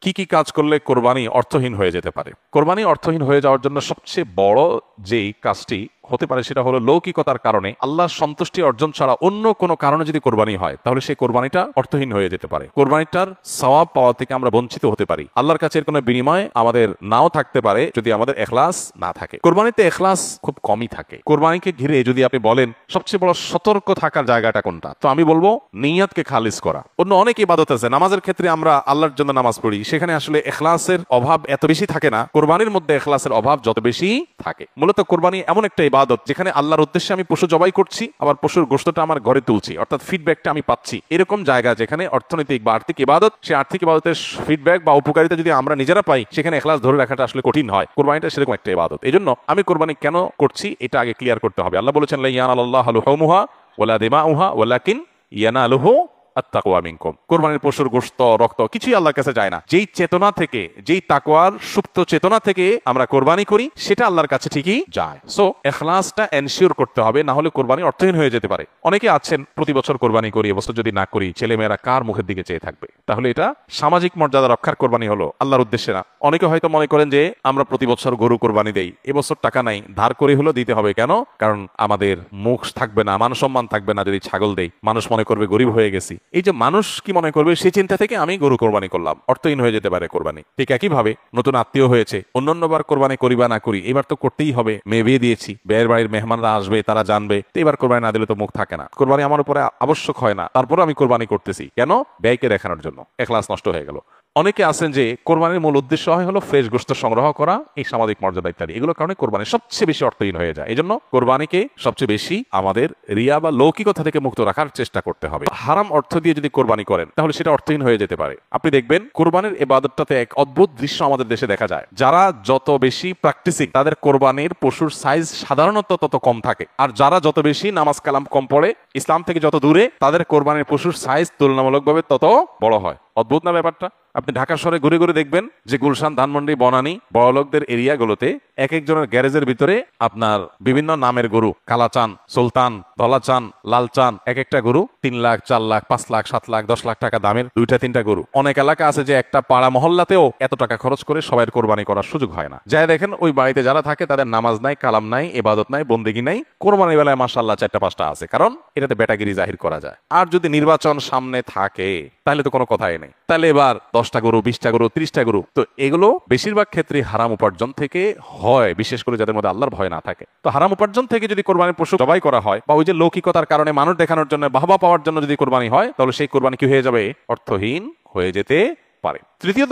কি কি কাজ করলে কোরবানি অর্থহীন হয়ে যেতে পারে? কোরবানি অর্থহীন হয়ে যাওয়ার জন্য সবচেয়ে বড় যেই কাজটি হতে পারে সেটা হলো লৌকিকতার কারণে, আল্লাহর সন্তুষ্টি অর্জন ছাড়া অন্য কোনো কারণে যদি কোরবানি হয় তাহলে সেই কোরবানিটা অর্থহীন হয়ে যেতে পারে। কোরবানিটার সওয়াব পাওয়া থেকে আমরা বঞ্চিত হতে পারি। আল্লাহর কাছে এর কোনো বিনিময় আমাদের নাও থাকতে পারে যদি আমাদের ইখলাস না থাকে। কোরবানিতে ইখলাস খুব কমই থাকে। কোরবানিকে ঘিরে যদি আপনি বলেন সবচেয়ে বড় সতর্ক থাকার জায়গাটা কোনটা, তো আমি বলবো নিয়তকে খালিস করা। অন্য অনেক ইবাদত আছে, নামাজের ক্ষেত্রে আমরা আল্লাহর জন্য নামাজ পড়ি, সেখানে আসলে ইখলাসের অভাব এত বেশি থাকে না, কোরবানির মধ্যে ইখলাসের অভাব যত বেশি থাকে। মূলত কোরবানি এমন একটা ইবাদত যেখানে আল্লাহর উদ্দেশ্যে আমি পশু জবাই করছি, আবার পশুর গোশতটা আমার ঘরে তুলছি, অর্থাৎ ফিডব্যাকটা আমি পাচ্ছি। এরকম জায়গা যেখানে অর্থনৈতিক বা আর্থিক ইবাদত, সেই আর্থিক ইবাদতের ফিডব্যাক বা উপকারিতা যদি আমরা নিজেরা পাই, সেখানে ইখলাস ধরে রাখাটা আসলে কঠিন হয়। কোরবানিটা সেরকম একটা ইবাদত। এজন্য আমি কোরবানি কেন করছি এটা আগে ক্লিয়ার করতে হবে। আল্লাহ বলেছেন লা ইয়ানালাল্লাহু লুহুমুহা ওয়ালা দিমাউহা ওয়ালাকিন ইয়ানালুহু আত-তাকওয়া মিনকুম। কোরবানির পশুর গোশত, রক্ত কিছুই আল্লাহর কাছে যায় না। যেই চেতনা থেকে, যেই তাকওয়ার সুপ্ত চেতনা থেকে আমরা কোরবানি করি, সেটা আল্লাহর কাছে ঠিকই যায়। সো ইখলাসটা এনশিওর করতে হবে, না হলে কোরবানি অর্থহীন হয়ে যেতে পারে। অনেকে আছেন প্রতি বছর কোরবানি করি, এবছর যদি না করি ছেলেমেয়েরা কার মুখের দিকে চেয়ে থাকবে। তাহলে এটা সামাজিক মর্যাদা রক্ষার কোরবানি হলো, আল্লাহর উদ্দেশ্যে না। অনেকে হয়তো মনে করেন যে আমরা প্রতি বছর গরু কোরবানি দেই, এবছর টাকা নাই, ধার করে হলো দিতে হবে। কেন? কারণ আমাদের মুখ থাকবে না, মান সম্মান থাকবে না যদি ছাগল দেই, মানুষ মনে করবে গরিব হয়ে গেছি। এই যে মানুষ কি মনে করবে সেই চিন্তা থেকে আমি গরু কোরবানি করলাম, অর্থহীন হয়ে যেতে পারে কোরবানি। ঠিক একইভাবে নতুন আত্মীয় হয়েছে, অন্যান্যবার কোরবানি করি বা না করি, এবার তো করতেই হবে, মেয়ে বিয়ে দিয়েছি, বিয়ের বাড়ির মেহমানরা আসবে, তারা জানবে, তো এবার কোরবানি না দিলে তো মুখ থাকে না। কোরবানি আমার উপরে আবশ্যক হয় না, তারপরে আমি কোরবানি করতেছি কেন? ব্যয়কে দেখানোর জন্য। ইখলাস নষ্ট হয়ে গেল। অনেকে আছেন যে কোরবানির মূল উদ্দেশ্য হয় হলো ফ্রেশ গোশত সংগ্রহ করা, এই সামাজিক মর্যাদা ইত্যাদি, এগুলোর কারণে কোরবানি সবচেয়ে বেশি অর্থহীন হয়ে যায়। এই জন্য কোরবানিকে সবচেয়ে বেশি আমাদের রিয়া বা লৌকিকতা থেকে মুক্ত রাখার চেষ্টা করতে হবে। হারাম অর্থ দিয়ে যদি কোরবানি করেন তাহলে সেটা অর্থহীন হয়ে যেতে পারে। আপনি দেখবেন কোরবানির ইবাদতটাতে এক অদ্ভুত দৃশ্য আমাদের দেশে দেখা যায়। যারা যত বেশি প্র্যাকটিসিং, তাদের কোরবানির পশুর সাইজ সাধারণত তত কম থাকে। আর যারা যত বেশি নামাজ কালাম কম পড়ে, ইসলাম থেকে যত দূরে, তাদের কোরবানির পশুর সাইজ তুলনামূলকভাবে তত বড় হয়। অদ্ভুত না ব্যাপারটা? আপনি ঢাকা শহরে ঘুরে ঘুরে দেখবেন যে গুলশান, ধানমন্ডি, বনানী, বড়লোকদের এরিয়াগুলোতে এক একজনের গ্যারেজের ভিতরে আপনার বিভিন্ন নামের গরু, কালাচান, সুলতান, ধলাচান, লালচান, এক একটা গরু 3 লাখ, 4 লাখ, 5 লাখ, 7 লাখ, 10 লাখ টাকা দামের 2-3টা গরু। অনেক এলাকা আছে যে একটা পাড়া মহল্লাতেও এত টাকা খরচ করে সবাই কোরবানি করার সুযোগ হয় না। যাই দেখেন ওই বাড়িতে যারা থাকে তাদের নামাজ নাই, কালাম নাই, ইবাদত নাই, বন্দেগী নাই। কোরবানির বেলায় মাশাআল্লাহ 4টা-5টা আছে, কারণ এটাতে বেটাগিরি জাহির করা যায়। আর যদি নির্বাচন সামনে থাকে তাহলে তো কোনো কথাই নেই। তাহলে এবার 10টা গরু, 20টা গরু, 30টা গরু। তো এগুলো বেশিরভাগ ক্ষেত্রে হারাম উপার্জন থেকে হয়, বিশেষ করে যাদের মধ্যে আল্লাহর ভয় না থাকে। তো হারাম উপার্জন থেকে যদি কোরবানির পশু জবাই করা হয়, বা ওই যে লৌকিকতার কারণে মানুষ দেখানোর জন্য, বাহবা পাওয়ার জন্য যদি কোরবানি হয়, তাহলে সেই কোরবানি কি হয়ে যাবে? অর্থহীন হয়ে যেতে পারে। তৃতীয়ত